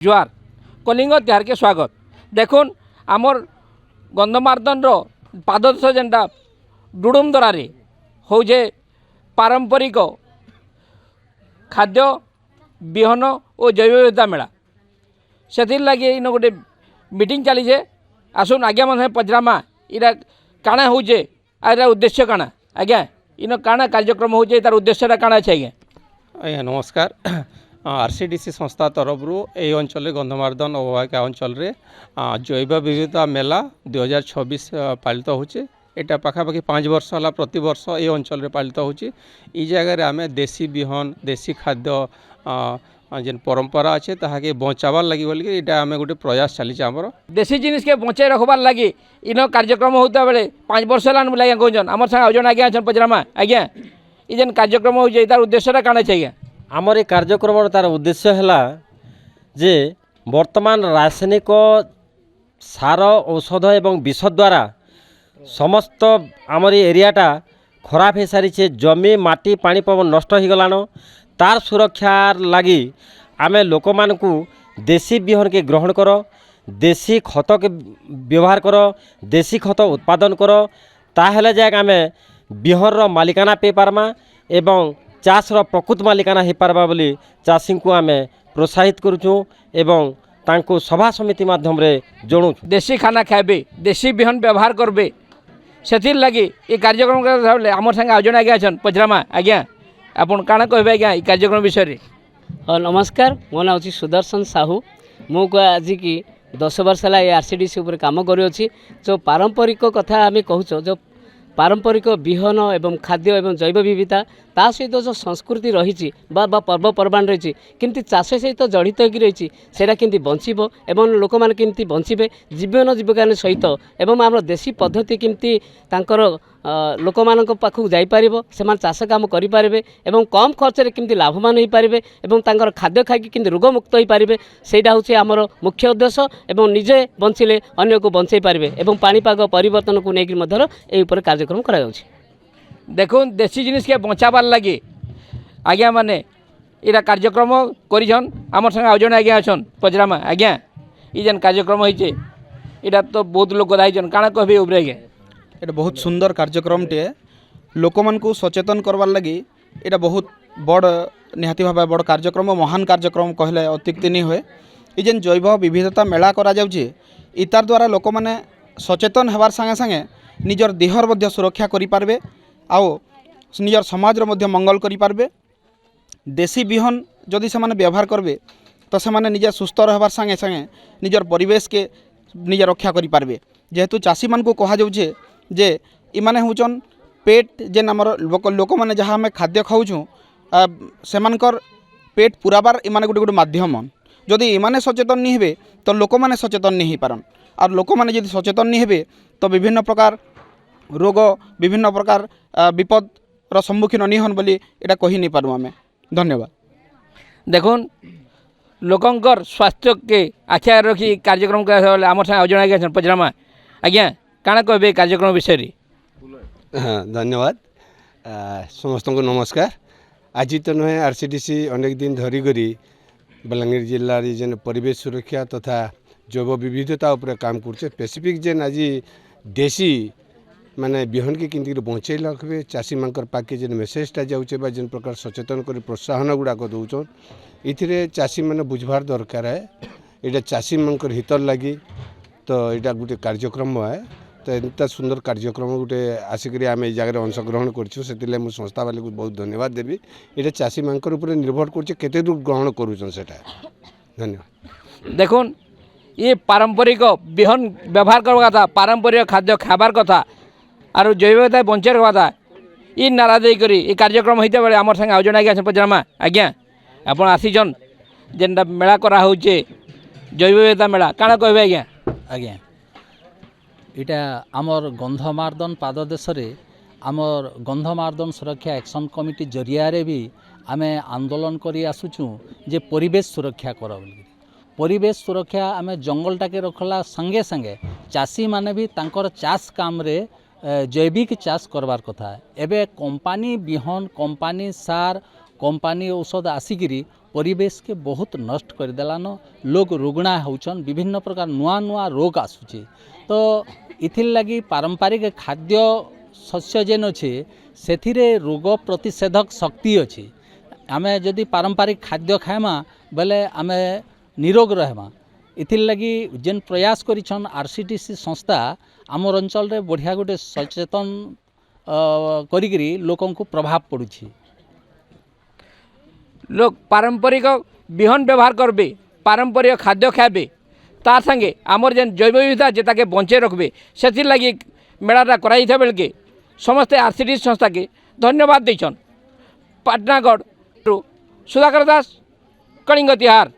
जुआर कलिंग त्यार के स्वागत देखुन आमर गंधमार्दन पाददेश जेनटा डुडुम दरारे हौ जे पारंपरिक खाद्य बिहन और जैव विविधता मेला से लगे इन गोटे मीटिंग चली आसुन आज्ञा मन पचरामा इरा काଣା होचे आर उद्देश्य काଣା आज्ञा इन काଣା कार्यक्रम होचे तार उद्देश्य काଣା अच्छे आज्ञा आज्ञा नमस्कार आरसीडीसी संस्था तरफ ये अंचल गंधमार्दन अववाहिका अंचल जैव विविधता मेला 2026 पालित होचे एटा पाखापाखि 5 वर्ष है प्रति वर्ष ये अंचल पालित होची ई जगह आम देसी बिहन देसी खाद्य जेन परंपरा अच्छे ताके बचाबार लगी बोलिए यहाँ आम गोटे प्रयास चली आमर देसी जिनिस के बचाई रखबार लगी इन कार्यक्रम होता बेले 5 वर्ष है आज्ञा कहन आम सागे आउ जन आज्ञा अच्छा पचरामा आज्ञा ये जेन कार्यक्रम हो तार उद्देश्य काଣା अच्छे आज्ञा आमर ये कार्यक्रम तार उद्देश्य है जे वर्तमान रासायनिक सार औषध एवं विष द्वारा समस्त आमर एरियाटा खराब हो सारी जमी माटी पानी पवन नष्ट हो गलान तार सुरक्षार लगी आमे लोक मानकु देसी बिहन के ग्रहण कर देसी खत के व्यवहार कर देसी खत उत्पादन कर ताहले जाए आमे बिहन मालिकाना पे पारमा एवं चाषर प्रकृत मालिकाना हो पार्बा बोली चाषी को आमे प्रोत्साहित करुचु एवं तांको सभा समिति माध्यम रे जणु देसी खाना खाइबे देसी बिहन व्यवहार करबे से लगी ये कार्यक्रम आम संगे आउ जन आज्ञा अच्छा पचरामा आज्ञा आपन काଣା कहबे आज्ञा ये कार्यक्रम विषय रे नमस्कार मो ना हूँ सुदर्शन साहू मु आज की 10 वर्ष है आरसीडीसी उपर काम करुँच जो पारंपरिक कथा आम कहूँ जो पारंपरिक बिहन एवं खाद्य एवं जैव विविधता ता सहित जो संस्कृति रही पर्वपर्वाणी रही किंतु चाष सहित जड़ित होकर रही सेटा केमती बंचब एवं लोक मैंने केमती बंचे जीवन जीविका सहित एवं आम देसी पद्धति केमती तांकर लोक मान पाखक जापर से चाष काम करें एवं कम खर्च में केमती लाभवान हो पारे एवं तांकर खाद्य खाई केमती रोगमुक्त हो पारे सेटा हूँ आमर मुख्य उद्देश्य एवं निजे बंचिले अन्य को बंचाई पारे एवं पाणीपाग परिवर्तन को लेकर यह कार्यक्रम करा देखो देसी जिनिस के बचाबार लगे आज्ञा माने इरा कार्यक्रम करिछन आमर संगे आउ जन आज्ञा अछन पचरामा आज्ञा ई जेन कार्यक्रम होइछे इरा तो बहुत लोक दाइछन काଣା कहबे उबरे आज्ञा एटा बहुत सुंदर कार्यक्रम टे लोक मन को सचेतन करवार लगी एटा बहुत बड़ निहाती भाव बड़ कार्यक्रम महान कार्यक्रम कहले अत्युक्ति नहीं हुए ये जेन जैव विविधता मेला करा जाउछे इतार द्वारा लोक माने सचेतन हेबार संगे संगे निजर देहर मध्य सुरक्षा करि पारबे आउ निजर समाजर मध्य मंगल करि पारबे देसी बिहन जदि से माने व्यवहार करबे तो से माने निजे सुस्थ रहबार संगे संगे निजर परिवेश के निजे रक्षा करि पारबे जेहेतु चाषी मान को कहा जाउछे जे इमाने होचन पेट जेन आमर लोक माने जहाँ आम खाद्य खाऊँ सेमानकर पेट पुराबार इमाने गोटे गोटे माध्यम जदि इमाने सचेतन नहीं हेबे तो लोक माने सचेतन नहीं पारन और लोक माने जदि सचेतन नहीं हेबे तो विभिन्न प्रकार रोग विभिन्न प्रकार विपद रो सम्मुखीन नहीं हन बोली एटा कहि नहीं पारू आमे धन्यवाद देखुन लोकंकर स्वास्थ्य के आखिया रखी कार्यक्रम आम संगे आउ जन आज्ञा अछन पचरामा आज्ञा काଣା कहबे कार्यक्रम विषय रे हाँ धन्यवाद समस्त को नमस्कार आज तो नुहे आरसीडीसी अनेक दिन धरिकी बलांगीर जिल्ला जेन परिवेश सुरक्षा तथा जैव विविधता उपर काम कर स्पेसिफिक जेन आज देसी माने बिहन के किंती बंचे रखे चाषी मानकर पाके जेन मेसेजटा जाऊे जेन प्रकार सचेतन कर प्रोत्साहन गुड़ाक दौन ये चाषी मैंने बुझबार दरकार है यहाँ चाषी मानकर हितर लगी तो यहाँ गोटे कार्यक्रम है तो एंता सुंदर कार्यक्रम गोटे आसिक आम जगह अंशग्रहण करूँ संस्था वाले को बहुत धन्यवाद देवी ये चाषी मानकर ऊपर निर्भर करते दूर ग्रहण करूँ से धन्यवाद देखुन ये पारंपरिक बिहन व्यवहार करवा कथा पारंपरिक खाद्य खाबार कथा और जैव विविधता बंचे रखा था ये नारा देकर ये कार्यक्रम होते बेले आम संगे आउ जन आज्ञा पचरामा आज्ञा आप आसीचन जेनटा मेला करा होचे जैव विविधता मेला काଣା कहबे आज्ञा आज्ञा इटा आमर गंधमार्दन पाददेश आमर गंधमार्दन सुरक्षा एक्शन कमिटी जरिया भी आम आंदोलन करी आसुचु जे परिवेश सुरक्षा कर परिवेश सुरक्षा आम जंगलटा के रखला संगे संगे चाषी माने भी तांकर चाष काम रे जैविक चाष करवार कथा एबे कंपानी बिहन कंपानी सार कंपनी औषध आसिकी परिवेश के बहुत नष्ट करदेलान लोग रुग्णा होचन विभिन्न प्रकार नुआ नुआ रोग आसुचे तो इथिर लगी पारंपरिक खाद्य शस्य जेन अच्छे से रोग प्रतिषेधक शक्ति अच्छे आमे जदि पारंपरिक खाद्य खाएमा बेले आमे निरोग रहमा इथिर लगी जेन प्रयास करिछन आरसीटीसी संस्था आमर अंचल रे बढ़िया गोटे सचेतन करिकरी लोकन को प्रभाव पड़ुछि लोग पारंपरिक बिहन व्यवहार करबे पारंपरिक खाद्य खाबे तार संगे आमर जेन जैव विविधता जेताके बंचे रखबे सेथिर लगी मेलाटा कराई था बेलके समस्ते आरसीटीसी संस्था के धन्यवाद देछन। पाटनागढ़ सुधाकर दास कलिंग तिहार।